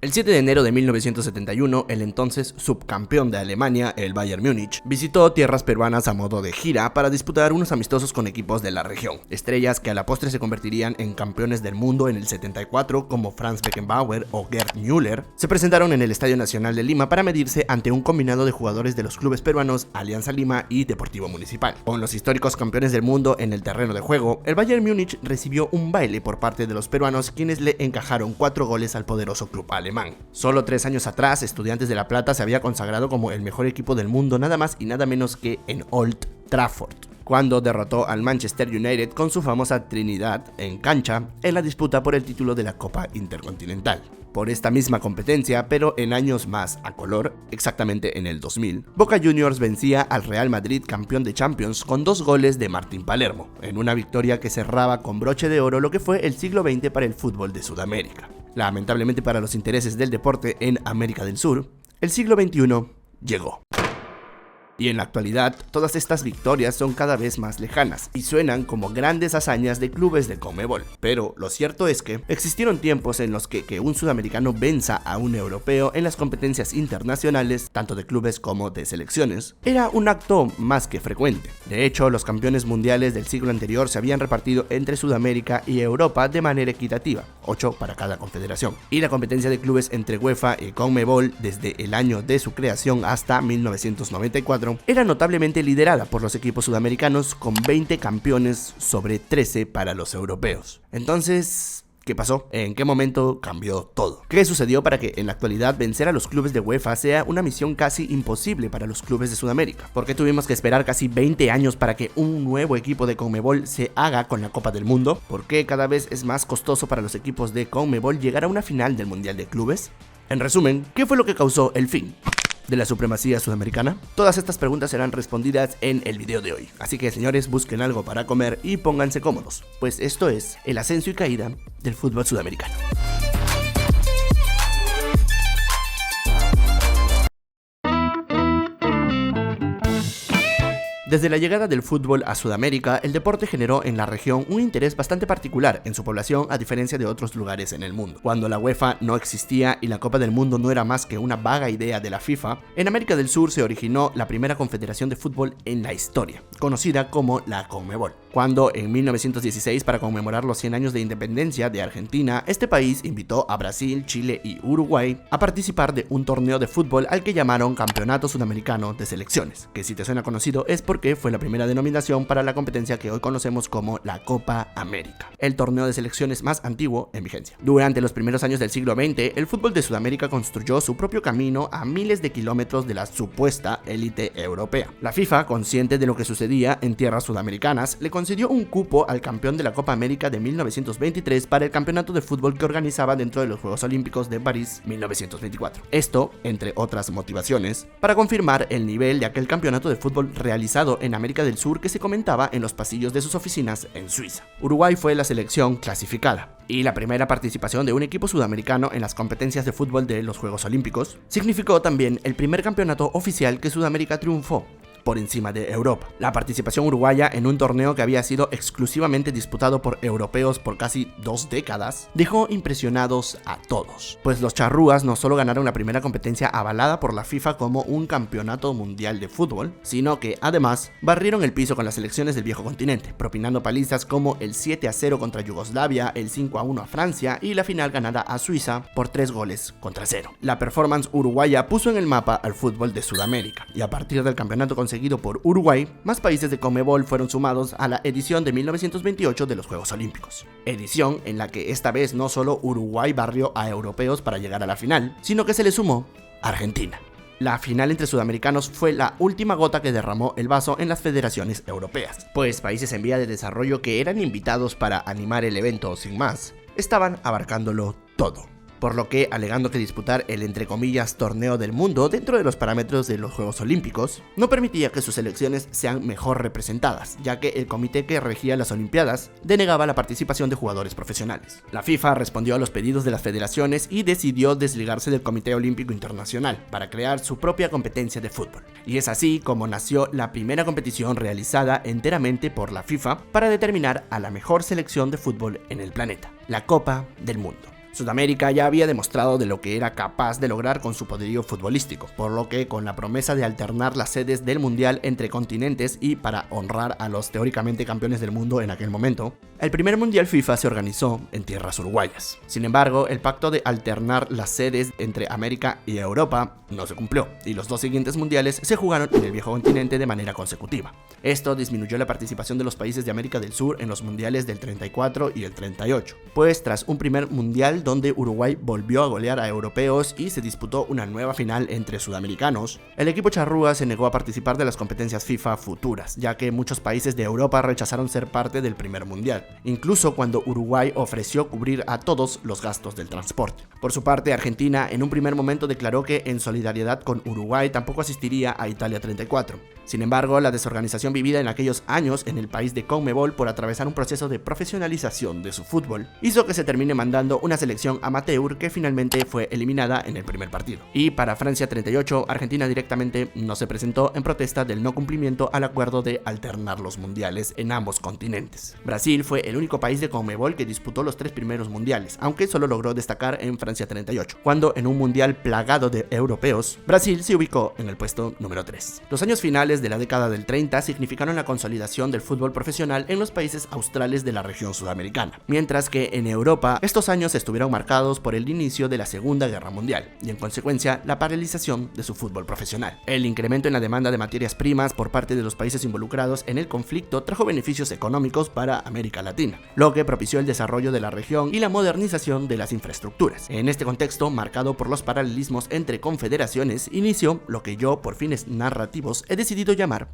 El 7 de enero de 1971, el entonces subcampeón de Alemania, el Bayern Múnich, visitó tierras peruanas a modo de gira para disputar unos amistosos con equipos de la región. Estrellas que a la postre se convertirían en campeones del mundo en el 74, como Franz Beckenbauer o Gerd Müller, se presentaron en el Estadio Nacional de Lima para medirse ante un combinado de jugadores de los clubes peruanos Alianza Lima y Deportivo Municipal. Con los históricos campeones del mundo en el terreno de juego, el Bayern Múnich recibió un baile por parte de los peruanos, quienes le encajaron 4 goles al poderoso club alemán. Solo 3 años atrás, Estudiantes de La Plata se había consagrado como el mejor equipo del mundo, nada más y nada menos que en Old Trafford, cuando derrotó al Manchester United con su famosa Trinidad en cancha en la disputa por el título de la Copa Intercontinental. Por esta misma competencia, pero en años más a color, exactamente en el 2000, Boca Juniors vencía al Real Madrid, campeón de Champions, con 2 goles de Martín Palermo, en una victoria que cerraba con broche de oro lo que fue el siglo XX para el fútbol de Sudamérica. Lamentablemente para los intereses del deporte en América del Sur, el siglo XXI llegó. Y en la actualidad, todas estas victorias son cada vez más lejanas y suenan como grandes hazañas de clubes de Conmebol. Pero lo cierto es que existieron tiempos en los que un sudamericano venza a un europeo en las competencias internacionales, tanto de clubes como de selecciones, era un acto más que frecuente. De hecho, los campeones mundiales del siglo anterior se habían repartido entre Sudamérica y Europa de manera equitativa, 8 para cada confederación. Y la competencia de clubes entre UEFA y Conmebol desde el año de su creación hasta 1994 era notablemente liderada por los equipos sudamericanos, con 20 campeones sobre 13 para los europeos. Entonces, ¿qué pasó? ¿En qué momento cambió todo? ¿Qué sucedió para que en la actualidad vencer a los clubes de UEFA sea una misión casi imposible para los clubes de Sudamérica? ¿Por qué tuvimos que esperar casi 20 años para que un nuevo equipo de Conmebol se haga con la Copa del Mundo? ¿Por qué cada vez es más costoso para los equipos de Conmebol llegar a una final del Mundial de Clubes? En resumen, ¿qué fue lo que causó el fin de la supremacía sudamericana? Todas estas preguntas serán respondidas en el video de hoy. Así que, señores, busquen algo para comer y pónganse cómodos, pues esto es el ascenso y caída del fútbol sudamericano. Desde la llegada del fútbol a Sudamérica, el deporte generó en la región un interés bastante particular en su población, a diferencia de otros lugares en el mundo. Cuando la UEFA no existía y la Copa del Mundo no era más que una vaga idea de la FIFA, en América del Sur se originó la primera confederación de fútbol en la historia, conocida como la Conmebol. Cuando en 1916, para conmemorar los 100 años de independencia de Argentina, este país invitó a Brasil, Chile y Uruguay a participar de un torneo de fútbol al que llamaron Campeonato Sudamericano de Selecciones, que si te suena conocido es porque fue la primera denominación para la competencia que hoy conocemos como la Copa América, el torneo de selecciones más antiguo en vigencia. Durante los primeros años del siglo XX, el fútbol de Sudamérica construyó su propio camino a miles de kilómetros de la supuesta élite europea. La FIFA, consciente de lo que sucedía en tierras sudamericanas, le concedió un cupo al campeón de la Copa América de 1923 para el campeonato de fútbol que organizaba dentro de los Juegos Olímpicos de París 1924. Esto, entre otras motivaciones, para confirmar el nivel de aquel campeonato de fútbol realizado en América del Sur que se comentaba en los pasillos de sus oficinas en Suiza. Uruguay fue la selección clasificada, y la primera participación de un equipo sudamericano en las competencias de fútbol de los Juegos Olímpicos significó también el primer campeonato oficial que Sudamérica triunfó por encima de Europa. La participación uruguaya en un torneo que había sido exclusivamente disputado por europeos por casi 2 décadas dejó impresionados a todos, pues los charrúas no solo ganaron la primera competencia avalada por la FIFA como un campeonato mundial de fútbol, sino que además barrieron el piso con las selecciones del viejo continente, propinando palizas como el 7-0 contra Yugoslavia, el 5-1 a Francia y la final ganada a Suiza por 3 goles contra 0. La performance uruguaya puso en el mapa al fútbol de Sudamérica, y a partir del campeonato conseguido por Uruguay, más países de Conmebol fueron sumados a la edición de 1928 de los Juegos Olímpicos. Edición en la que esta vez no solo Uruguay barrió a europeos para llegar a la final, sino que se le sumó Argentina. La final entre sudamericanos fue la última gota que derramó el vaso en las federaciones europeas, pues países en vía de desarrollo que eran invitados para animar el evento sin más, estaban abarcándolo todo. Por lo que, alegando que disputar el entre comillas torneo del mundo dentro de los parámetros de los Juegos Olímpicos no permitía que sus selecciones sean mejor representadas, ya que el comité que regía las Olimpiadas denegaba la participación de jugadores profesionales. La FIFA respondió a los pedidos de las federaciones y decidió desligarse del Comité Olímpico Internacional para crear su propia competencia de fútbol. Y es así como nació la primera competición realizada enteramente por la FIFA para determinar a la mejor selección de fútbol en el planeta, la Copa del Mundo. Sudamérica ya había demostrado de lo que era capaz de lograr con su poderío futbolístico, por lo que con la promesa de alternar las sedes del mundial entre continentes y para honrar a los teóricamente campeones del mundo en aquel momento, el primer mundial FIFA se organizó en tierras uruguayas. Sin embargo, el pacto de alternar las sedes entre América y Europa no se cumplió, y los dos siguientes mundiales se jugaron en el viejo continente de manera consecutiva. Esto disminuyó la participación de los países de América del Sur en los mundiales del 34 y el 38, pues tras un primer mundial donde Uruguay volvió a golear a europeos y se disputó una nueva final entre sudamericanos, el equipo charrúa se negó a participar de las competencias FIFA futuras, ya que muchos países de Europa rechazaron ser parte del primer mundial, incluso cuando Uruguay ofreció cubrir a todos los gastos del transporte. Por su parte, Argentina en un primer momento declaró que en solidaridad con Uruguay tampoco asistiría a Italia 34. Sin embargo, la desorganización vivida en aquellos años en el país de Conmebol por atravesar un proceso de profesionalización de su fútbol hizo que se termine mandando una selección amateur que finalmente fue eliminada en el primer partido. Y para Francia 38, Argentina directamente no se presentó en protesta del no cumplimiento al acuerdo de alternar los mundiales en ambos continentes. Brasil fue el único país de Conmebol que disputó los 3 primeros mundiales, aunque solo logró destacar en Francia 38, cuando en un mundial plagado de europeos, Brasil se ubicó en el puesto número 3. Los años finales de la década del 30 significaron la consolidación del fútbol profesional en los países australes de la región sudamericana, mientras que en Europa estos años estuvieron marcados por el inicio de la Segunda Guerra Mundial y en consecuencia la paralización de su fútbol profesional. El incremento en la demanda de materias primas por parte de los países involucrados en el conflicto trajo beneficios económicos para América Latina, lo que propició el desarrollo de la región y la modernización de las infraestructuras. En este contexto, marcado por los paralelismos entre confederaciones, inició lo que yo, por fines narrativos, he decidido llamar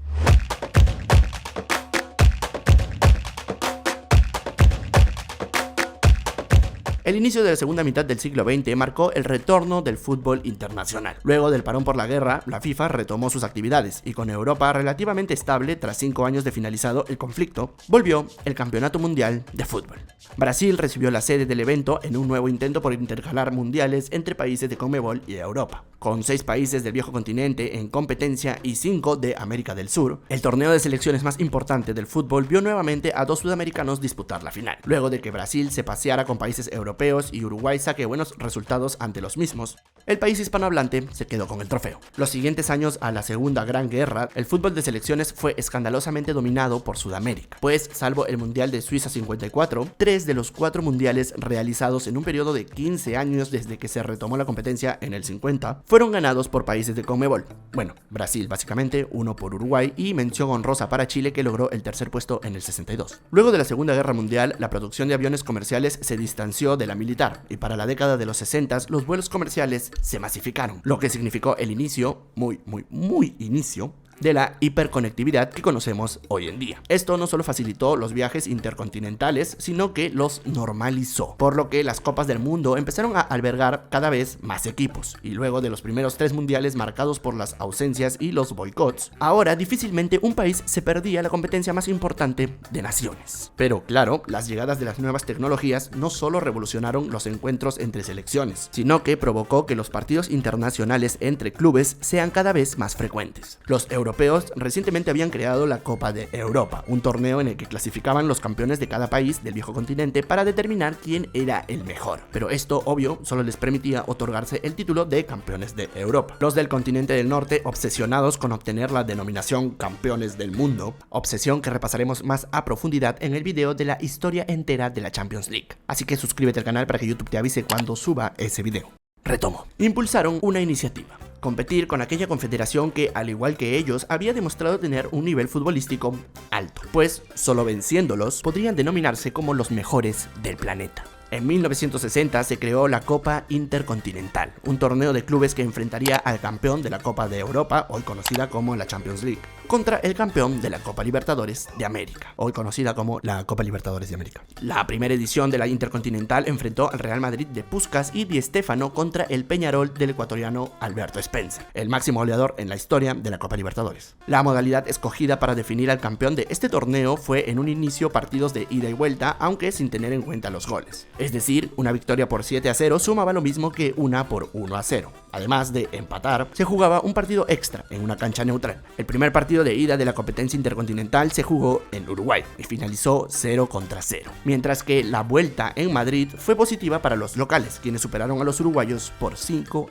el inicio de la segunda mitad del siglo XX marcó el retorno del fútbol internacional. Luego del parón por la guerra, la FIFA retomó sus actividades y con Europa relativamente estable tras 5 años de finalizado el conflicto, volvió el Campeonato Mundial de Fútbol. Brasil recibió la sede del evento en un nuevo intento por intercalar mundiales entre países de Conmebol y Europa. Con 6 países del viejo continente en competencia y 5 de América del Sur, el torneo de selecciones más importante del fútbol vio nuevamente a 2 sudamericanos disputar la final. Luego de que Brasil se paseara con países europeos y Uruguay saque buenos resultados ante los mismos, el país hispanohablante se quedó con el trofeo. Los siguientes años a la Segunda Gran Guerra, el fútbol de selecciones fue escandalosamente dominado por Sudamérica, pues salvo el Mundial de Suiza 54, 3 de los 4 mundiales realizados en un periodo de 15 años desde que se retomó la competencia en el 50, fueron ganados por países de Conmebol. Bueno, Brasil básicamente, 1 por Uruguay y mención honrosa para Chile que logró el tercer puesto en el 62. Luego de la Segunda Guerra Mundial, la producción de aviones comerciales se distanció de la militar y para la década de los 60 los vuelos comerciales se masificaron, lo que significó el inicio, muy inicio, de la hiperconectividad que conocemos hoy en día. Esto no solo facilitó los viajes intercontinentales, sino que los normalizó, por lo que las copas del mundo empezaron a albergar cada vez más equipos, y luego de los primeros 3 mundiales marcados por las ausencias y los boicots, ahora difícilmente un país se perdía la competencia más importante de naciones. Pero claro, las llegadas de las nuevas tecnologías no solo revolucionaron los encuentros entre selecciones, sino que provocó que los partidos internacionales entre clubes sean cada vez más frecuentes. Los europeos recientemente habían creado la Copa de Europa, un torneo en el que clasificaban los campeones de cada país del viejo continente para determinar quién era el mejor. Pero esto, obvio, solo les permitía otorgarse el título de campeones de Europa. Los del continente del norte, obsesionados con obtener la denominación campeones del mundo, obsesión que repasaremos más a profundidad en el video de la historia entera de la Champions League. Así que suscríbete al canal para que YouTube te avise cuando suba ese video. Retomo. Impulsaron una iniciativa: competir con aquella confederación que, al igual que ellos, había demostrado tener un nivel futbolístico alto, pues solo venciéndolos podrían denominarse como los mejores del planeta. En 1960 se creó la Copa Intercontinental, un torneo de clubes que enfrentaría al campeón de la Copa de Europa, hoy conocida como la Champions League, contra el campeón de la Copa Libertadores de América, hoy conocida como la Copa Libertadores de América. La primera edición de la Intercontinental enfrentó al Real Madrid de Puskás y Di Stéfano contra el Peñarol del ecuatoriano Alberto Spencer, el máximo goleador en la historia de la Copa Libertadores. La modalidad escogida para definir al campeón de este torneo fue en un inicio partidos de ida y vuelta, aunque sin tener en cuenta los goles. Es decir, una victoria por 7-0 sumaba lo mismo que una por 1-0. Además de empatar, se jugaba un partido extra en una cancha neutral. El primer partido de ida de la competencia intercontinental se jugó en Uruguay y finalizó 0-0, mientras que la vuelta en Madrid fue positiva para los locales, quienes superaron a los uruguayos por 5-1.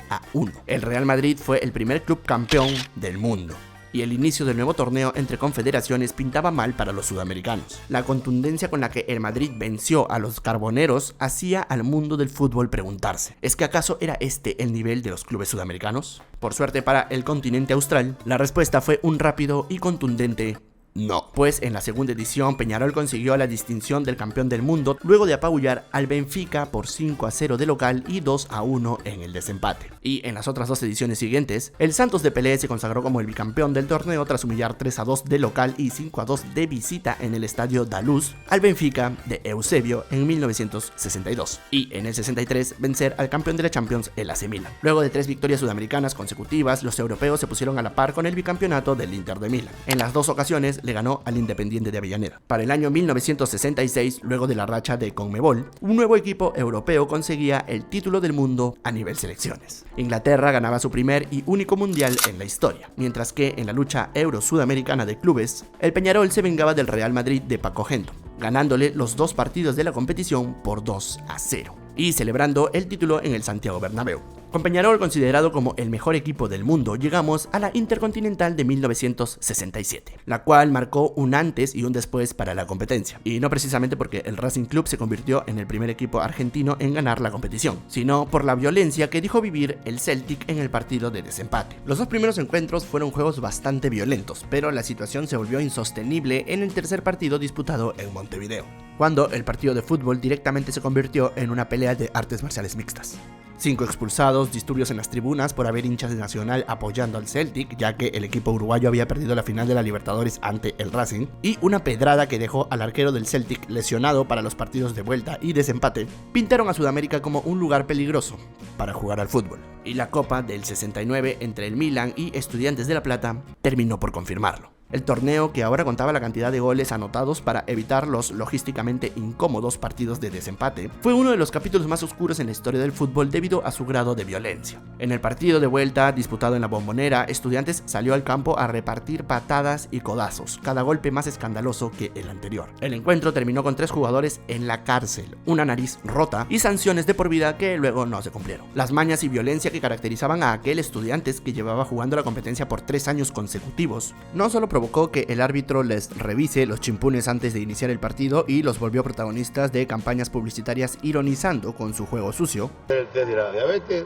El Real Madrid fue el primer club campeón del mundo, y el inicio del nuevo torneo entre confederaciones pintaba mal para los sudamericanos. La contundencia con la que el Madrid venció a los carboneros hacía al mundo del fútbol preguntarse: ¿es que acaso era este el nivel de los clubes sudamericanos? Por suerte para el continente austral, la respuesta fue un rápido y contundente no, pues en la segunda edición Peñarol consiguió la distinción del campeón del mundo luego de apabullar al Benfica por 5-0 de local y 2-1 en el desempate. Y en las otras dos ediciones siguientes, el Santos de Pelé se consagró como el bicampeón del torneo tras humillar 3-2 de local y 5-2 de visita en el estadio da Luz al Benfica de Eusebio en 1962. Y en el 63 vencer al campeón de la Champions, el AC Milan. Luego de 3 victorias sudamericanas consecutivas, los europeos se pusieron a la par con el bicampeonato del Inter de Milán. En las dos ocasiones le ganó al Independiente de Avellaneda. Para el año 1966, luego de la racha de Conmebol, un nuevo equipo europeo conseguía el título del mundo a nivel selecciones. Inglaterra ganaba su primer y único mundial en la historia, mientras que en la lucha euro-sudamericana de clubes, el Peñarol se vengaba del Real Madrid de Paco Gento, ganándole los 2 partidos de la competición por 2-0 y celebrando el título en el Santiago Bernabéu. Con Peñarol considerado como el mejor equipo del mundo, llegamos a la Intercontinental de 1967, la cual marcó un antes y un después para la competencia, y no precisamente porque el Racing Club se convirtió en el primer equipo argentino en ganar la competición, sino por la violencia que dejó vivir el Celtic en el partido de desempate. Los 2 primeros encuentros fueron juegos bastante violentos, pero la situación se volvió insostenible en el tercer partido disputado en Montevideo, cuando el partido de fútbol directamente se convirtió en una pelea de artes marciales mixtas. 5 expulsados, disturbios en las tribunas por haber hinchas de Nacional apoyando al Celtic, ya que el equipo uruguayo había perdido la final de la Libertadores ante el Racing, y una pedrada que dejó al arquero del Celtic lesionado para los partidos de vuelta y desempate, pintaron a Sudamérica como un lugar peligroso para jugar al fútbol. Y la Copa del 69 entre el Milan y Estudiantes de La Plata terminó por confirmarlo. El torneo, que ahora contaba la cantidad de goles anotados para evitar los logísticamente incómodos partidos de desempate, fue uno de los capítulos más oscuros en la historia del fútbol debido a su grado de violencia. En el partido de vuelta, disputado en la Bombonera, Estudiantes salió al campo a repartir patadas y codazos, cada golpe más escandaloso que el anterior. El encuentro terminó con 3 jugadores en la cárcel, una nariz rota y sanciones de por vida que luego no se cumplieron. Las mañas y violencia que caracterizaban a aquel Estudiantes, que llevaba jugando la competencia por 3 años consecutivos, no solo provocó que el árbitro les revise los chimpunes antes de iniciar el partido y los volvió protagonistas de campañas publicitarias ironizando con su juego sucio. El test de la diabetes,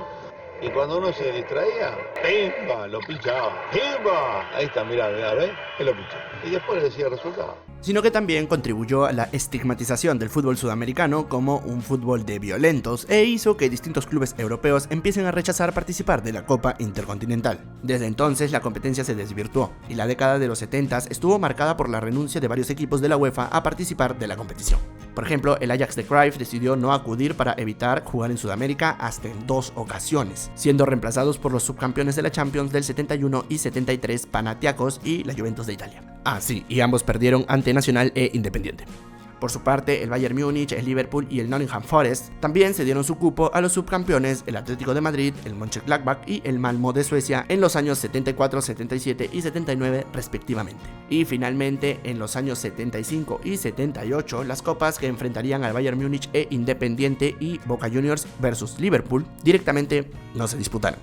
y cuando uno se distraía, ¡pimba! Lo pinchaba, ¡pimba! Ahí está, mirá, ¿ves? Él lo pinchó. Y después le decía el resultado. Sino que también contribuyó a la estigmatización del fútbol sudamericano como un fútbol de violentos e hizo que distintos clubes europeos empiecen a rechazar participar de la Copa Intercontinental. Desde entonces la competencia se desvirtuó y la década de los 70s estuvo marcada por la renuncia de varios equipos de la UEFA a participar de la competición. Por ejemplo, el Ajax de Cruyff decidió no acudir para evitar jugar en Sudamérica hasta en 2 ocasiones, siendo reemplazados por los subcampeones de la Champions del 71 y 73 Panathinaikos y la Juventus de Italia. Ah, sí, y ambos perdieron ante Nacional e Independiente. Por su parte, el Bayern Múnich, el Liverpool y el Nottingham Forest también cedieron su cupo a los subcampeones, el Atlético de Madrid, el Mönchengladbach y el Malmö de Suecia en los años 74, 77 y 79 respectivamente. Y finalmente, en los años 75 y 78, las copas que enfrentarían al Bayern Múnich e Independiente y Boca Juniors versus Liverpool directamente no se disputaron.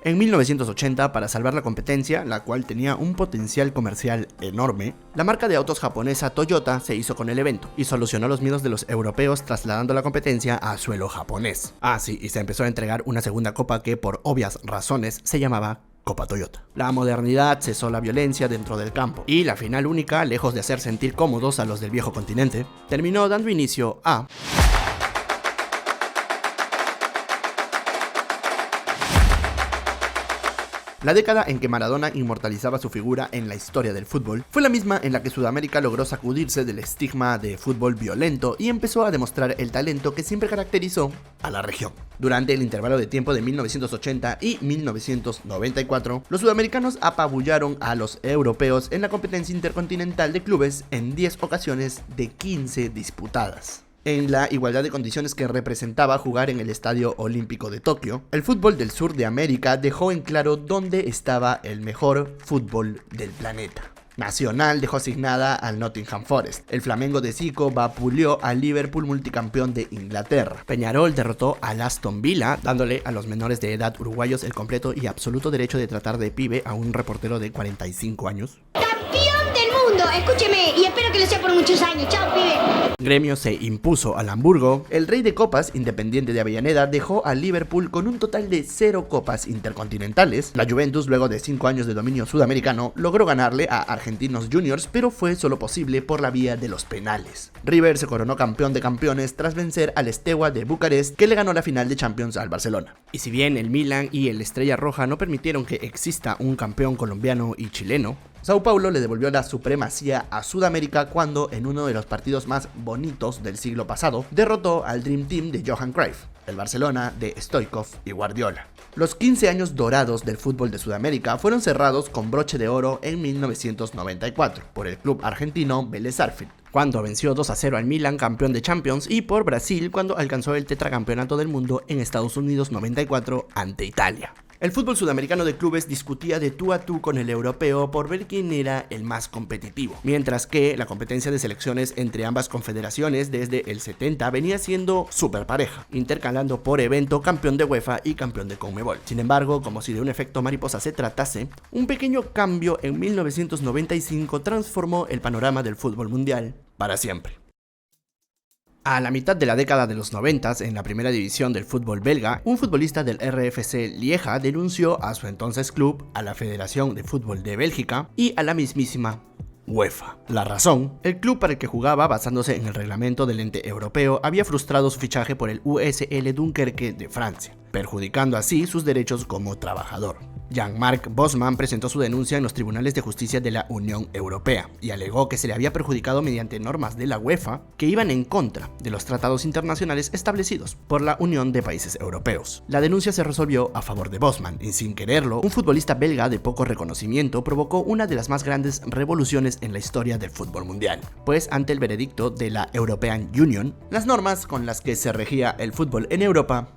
En 1980, para salvar la competencia, la cual tenía un potencial comercial enorme, la marca de autos japonesa Toyota se hizo con el evento y solucionó los miedos de los europeos trasladando la competencia a suelo japonés. Ah, sí, y se empezó a entregar una segunda copa que, por obvias razones, se llamaba Copa Toyota. La modernidad cesó la violencia dentro del campo y la final única, lejos de hacer sentir cómodos a los del viejo continente, terminó dando inicio a la década en que Maradona inmortalizaba su figura en la historia del fútbol fue la misma en la que Sudamérica logró sacudirse del estigma de fútbol violento y empezó a demostrar el talento que siempre caracterizó a la región. Durante el intervalo de tiempo de 1980 y 1994, los sudamericanos apabullaron a los europeos en la competencia intercontinental de clubes en 10 ocasiones de 15 disputadas. en la igualdad de condiciones que representaba jugar en el Estadio Olímpico de Tokio, el fútbol del sur de América dejó en claro dónde estaba el mejor fútbol del planeta. Nacional dejó asignada al Nottingham Forest. El Flamengo de Zico vapuleó al Liverpool multicampeón de Inglaterra. Peñarol derrotó al Aston Villa, dándole a los menores de edad uruguayos el completo y absoluto derecho de tratar de pibe a un reportero de 45 años. ¡Campeón del mundo! Escúcheme, y espero que lo sea por muchos años. ¡Chao, pibe! Gremio se impuso al Hamburgo. El Rey de Copas, Independiente de Avellaneda, dejó al Liverpool con un total de 0 copas intercontinentales. La Juventus, luego de 5 años de dominio sudamericano, logró ganarle a Argentinos Juniors, pero fue solo posible por la vía de los penales. River se coronó campeón de campeones tras vencer al Steaua de Bucarest, que le ganó la final de Champions al Barcelona. Y si bien el Milan y el Estrella Roja no permitieron que exista un campeón colombiano y chileno, Sao Paulo le devolvió la supremacía a Sudamérica cuando, en uno de los partidos más bonitos del siglo pasado, derrotó al Dream Team de Johan Cruyff, el Barcelona de Stoichkov y Guardiola. Los 15 años dorados del fútbol de Sudamérica fueron cerrados con broche de oro en 1994 por el club argentino Vélez Sarsfield, cuando venció 2-0 al Milan, campeón de Champions, y por Brasil cuando alcanzó el tetracampeonato del mundo en Estados Unidos 94 ante Italia. El fútbol sudamericano de clubes discutía de tú a tú con el europeo por ver quién era el más competitivo, mientras que la competencia de selecciones entre ambas confederaciones desde el 70 venía siendo súper pareja, intercalando por evento campeón de UEFA y campeón de CONMEBOL. Sin embargo, como si de un efecto mariposa se tratase, un pequeño cambio en 1995 transformó el panorama del fútbol mundial para siempre. A la mitad de la década de los 90, en la primera división del fútbol belga, un futbolista del RFC Lieja denunció a su entonces club, a la Federación de Fútbol de Bélgica y a la mismísima UEFA. La razón: el club para el que jugaba, basándose en el reglamento del ente europeo, había frustrado su fichaje por el USL Dunkerque de Francia, perjudicando así sus derechos como trabajador. Jean-Marc Bosman presentó su denuncia en los tribunales de justicia de la Unión Europea y alegó que se le había perjudicado mediante normas de la UEFA que iban en contra de los tratados internacionales establecidos por la Unión de Países Europeos. La denuncia se resolvió a favor de Bosman y, sin quererlo, un futbolista belga de poco reconocimiento provocó una de las más grandes revoluciones en la historia del fútbol mundial, pues ante el veredicto de la European Union, las normas con las que se regía el fútbol en Europa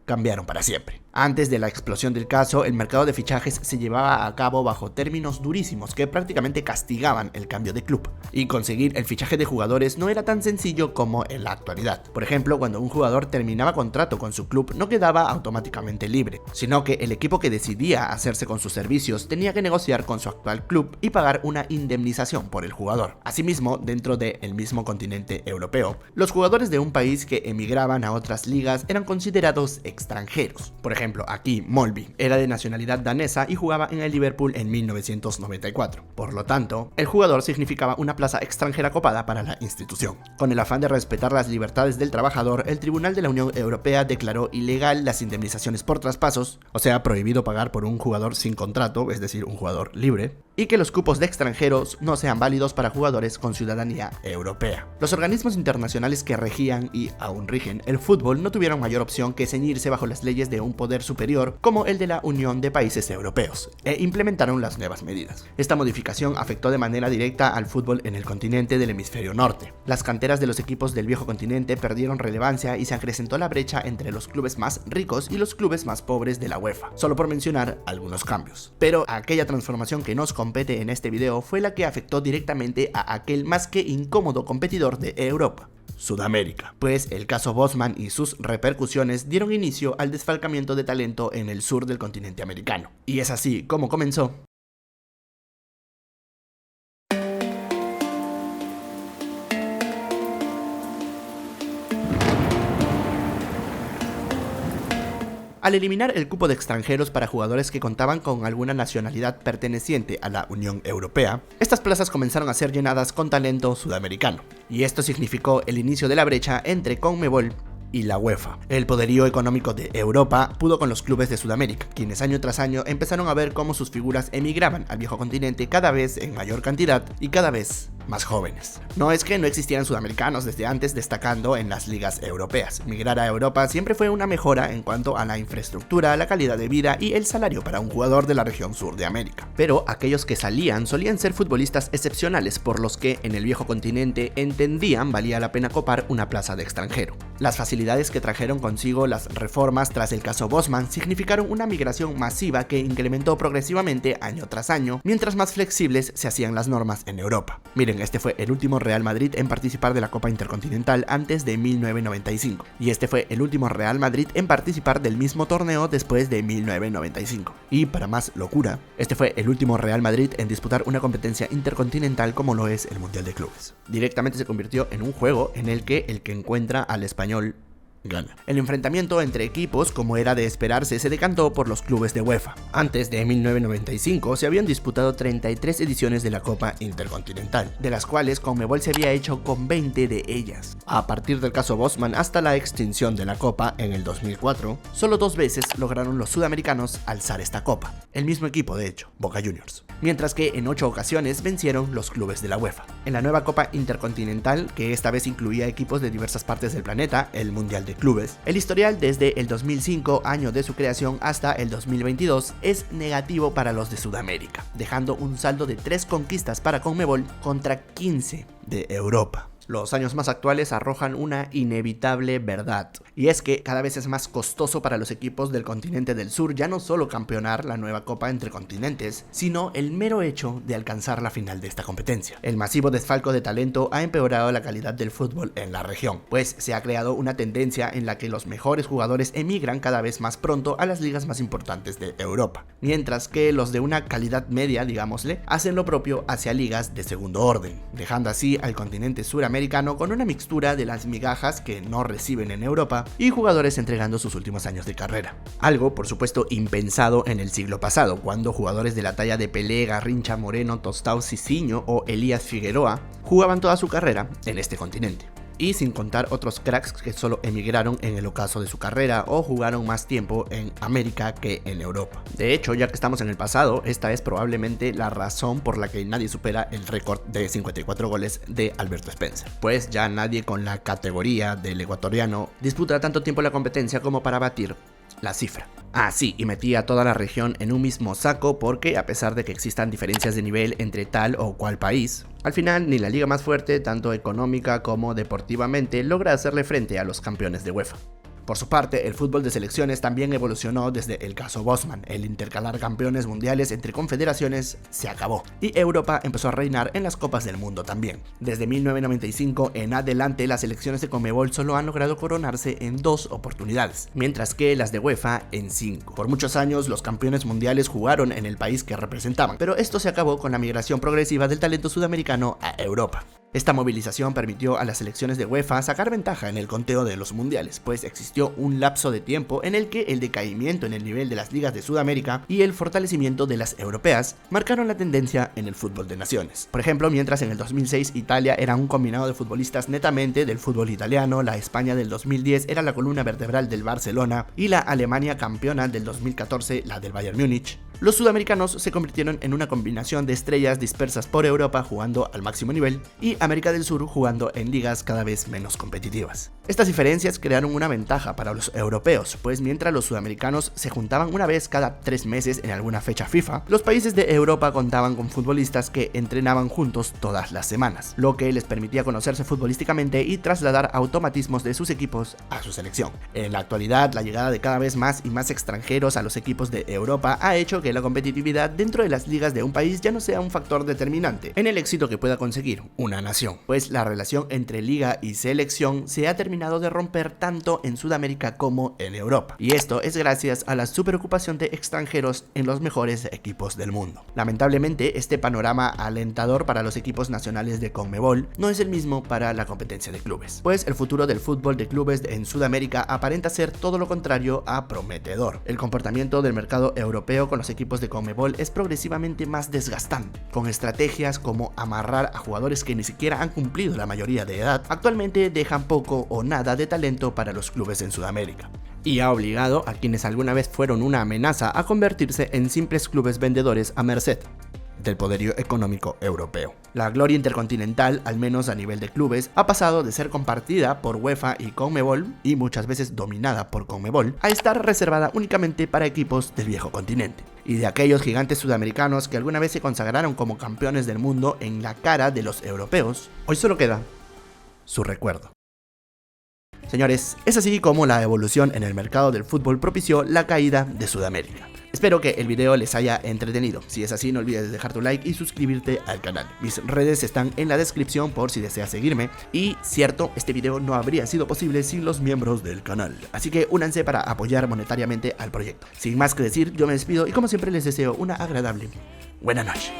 cambiaron para siempre. Antes de la explosión del caso, el mercado de fichajes se llevaba a cabo bajo términos durísimos que prácticamente castigaban el cambio de club, y conseguir el fichaje de jugadores no era tan sencillo como en la actualidad. Por ejemplo, cuando un jugador terminaba contrato con su club, no quedaba automáticamente libre, sino que el equipo que decidía hacerse con sus servicios tenía que negociar con su actual club y pagar una indemnización por el jugador. Asimismo, dentro del mismo continente europeo, los jugadores de un país que emigraban a otras ligas eran considerados extranjeros. Por ejemplo, aquí Molby era de nacionalidad danesa y jugaba en el Liverpool en 1994. Por lo tanto, el jugador significaba una plaza extranjera copada para la institución. Con el afán de respetar las libertades del trabajador, el Tribunal de la Unión Europea declaró ilegal las indemnizaciones por traspasos, o sea, prohibido pagar por un jugador sin contrato, es decir, un jugador libre, y que los cupos de extranjeros no sean válidos para jugadores con ciudadanía europea. Los organismos internacionales que regían y aún rigen el fútbol no tuvieron mayor opción que ceñirse bajo las leyes de un poder superior como el de la Unión de Países Europeos, e implementaron las nuevas medidas. Esta modificación afectó de manera directa al fútbol en el continente del hemisferio norte. Las canteras de los equipos del viejo continente perdieron relevancia y se acrecentó la brecha entre los clubes más ricos y los clubes más pobres de la UEFA, solo por mencionar algunos cambios. Pero aquella transformación que nos compete en este video fue la que afectó directamente a aquel más que incómodo competidor de Europa: Sudamérica, pues el caso Bosman y sus repercusiones dieron inicio al desfalcamiento de talento en el sur del continente americano. Y es así como comenzó al eliminar el cupo de extranjeros para jugadores que contaban con alguna nacionalidad perteneciente a la Unión Europea. Estas plazas comenzaron a ser llenadas con talento sudamericano, y esto significó el inicio de la brecha entre CONMEBOL y la UEFA. El poderío económico de Europa pudo con los clubes de Sudamérica, quienes año tras año empezaron a ver cómo sus figuras emigraban al viejo continente cada vez en mayor cantidad y cada vez más jóvenes. No es que no existieran sudamericanos desde antes destacando en las ligas europeas. Migrar a Europa siempre fue una mejora en cuanto a la infraestructura, la calidad de vida y el salario para un jugador de la región sur de América. Pero aquellos que salían solían ser futbolistas excepcionales por los que en el viejo continente entendían valía la pena copar una plaza de extranjero. Las facilidades que trajeron consigo las reformas tras el caso Bosman significaron una migración masiva que incrementó progresivamente año tras año, mientras más flexibles se hacían las normas en Europa. Miren, este fue el último Real Madrid en participar de la Copa Intercontinental antes de 1995, y este fue el último Real Madrid en participar del mismo torneo después de 1995. Y para más locura, este fue el último Real Madrid en disputar una competencia intercontinental como lo es el Mundial de Clubes. Directamente se convirtió en un juego en el que el que encuentra al español gana. El enfrentamiento entre equipos, como era de esperarse, se decantó por los clubes de UEFA. Antes de 1995 se habían disputado 33 ediciones de la Copa Intercontinental, de las cuales Conmebol se había hecho con 20 de ellas. A partir del caso Bosman hasta la extinción de la Copa en el 2004, solo 2 veces lograron los sudamericanos alzar esta copa, el mismo equipo de hecho, Boca Juniors, mientras que en 8 ocasiones vencieron los clubes de la UEFA. En la nueva Copa Intercontinental, que esta vez incluía equipos de diversas partes del planeta, el Mundial de Clubes, el historial desde el 2005, año de su creación, hasta el 2022 es negativo para los de Sudamérica, dejando un saldo de 3 conquistas para Conmebol contra 15 de Europa. Los años más actuales arrojan una inevitable verdad, y es que cada vez es más costoso para los equipos del continente del sur ya no solo campeonar la nueva Copa entre continentes, sino el mero hecho de alcanzar la final de esta competencia. El masivo desfalco de talento ha empeorado la calidad del fútbol en la región, pues se ha creado una tendencia en la que los mejores jugadores emigran cada vez más pronto a las ligas más importantes de Europa, mientras que los de una calidad media, digámosle, hacen lo propio hacia ligas de segundo orden, dejando así al continente suramericano con una mixtura de las migajas que no reciben en Europa y jugadores entregando sus últimos años de carrera. Algo, por supuesto, impensado en el siglo pasado, cuando jugadores de la talla de Pelé, Garrincha, Moreno, Tostao, Cicinho o Elías Figueroa jugaban toda su carrera en este continente. Y sin contar otros cracks que solo emigraron en el ocaso de su carrera o jugaron más tiempo en América que en Europa. De hecho, ya que estamos en el pasado, esta es probablemente la razón por la que nadie supera el récord de 54 goles de Alberto Spencer, pues ya nadie con la categoría del ecuatoriano disputa tanto tiempo la competencia como para batir la cifra. Ah, sí, y metí a toda la región en un mismo saco porque, a pesar de que existan diferencias de nivel entre tal o cual país, al final ni la liga más fuerte, tanto económica como deportivamente, logra hacerle frente a los campeones de UEFA. Por su parte, el fútbol de selecciones también evolucionó desde el caso Bosman. El intercalar campeones mundiales entre confederaciones se acabó y Europa empezó a reinar en las copas del mundo también. Desde 1995 en adelante, las selecciones de Conmebol solo han logrado coronarse en 2 oportunidades, mientras que las de UEFA en 5. Por muchos años, los campeones mundiales jugaron en el país que representaban, pero esto se acabó con la migración progresiva del talento sudamericano a Europa. Esta movilización permitió a las selecciones de UEFA sacar ventaja en el conteo de los mundiales, pues existió un lapso de tiempo en el que el decaimiento en el nivel de las ligas de Sudamérica y el fortalecimiento de las europeas marcaron la tendencia en el fútbol de naciones. Por ejemplo, mientras en el 2006 Italia era un combinado de futbolistas netamente del fútbol italiano, la España del 2010 era la columna vertebral del Barcelona y la Alemania campeona del 2014 la del Bayern Múnich, los sudamericanos se convirtieron en una combinación de estrellas dispersas por Europa jugando al máximo nivel y América del Sur jugando en ligas cada vez menos competitivas. Estas diferencias crearon una ventaja para los europeos, pues mientras los sudamericanos se juntaban una vez cada 3 meses en alguna fecha FIFA, los países de Europa contaban con futbolistas que entrenaban juntos todas las semanas, lo que les permitía conocerse futbolísticamente y trasladar automatismos de sus equipos a su selección. En la actualidad, la llegada de cada vez más y más extranjeros a los equipos de Europa ha hecho que la competitividad dentro de las ligas de un país ya no sea un factor determinante en el éxito que pueda conseguir una nación, pues la relación entre liga y selección se ha terminado de romper tanto en Sudamérica como en Europa, y esto es gracias a la superocupación de extranjeros en los mejores equipos del mundo. Lamentablemente, este panorama alentador para los equipos nacionales de Conmebol no es el mismo para la competencia de clubes, pues el futuro del fútbol de clubes en Sudamérica aparenta ser todo lo contrario a prometedor. El comportamiento del mercado europeo con los equipos de Conmebol es progresivamente más desgastante, con estrategias como amarrar a jugadores que ni siquiera han cumplido la mayoría de edad, actualmente dejan poco o nada de talento para los clubes en Sudamérica, y ha obligado a quienes alguna vez fueron una amenaza a convertirse en simples clubes vendedores a merced del poderío económico europeo. La gloria intercontinental, al menos a nivel de clubes, ha pasado de ser compartida por UEFA y CONMEBOL, y muchas veces dominada por CONMEBOL, a estar reservada únicamente para equipos del viejo continente, y de aquellos gigantes sudamericanos que alguna vez se consagraron como campeones del mundo en la cara de los europeos, hoy solo queda su recuerdo. Señores, es así como la evolución en el mercado del fútbol propició la caída de Sudamérica. Espero que el video les haya entretenido. Si es así, no olvides dejar tu like y suscribirte al canal. Mis redes están en la descripción por si deseas seguirme. Y cierto, este video no habría sido posible sin los miembros del canal. Así que únanse para apoyar monetariamente al proyecto. Sin más que decir, yo me despido y como siempre les deseo una agradable buena noche.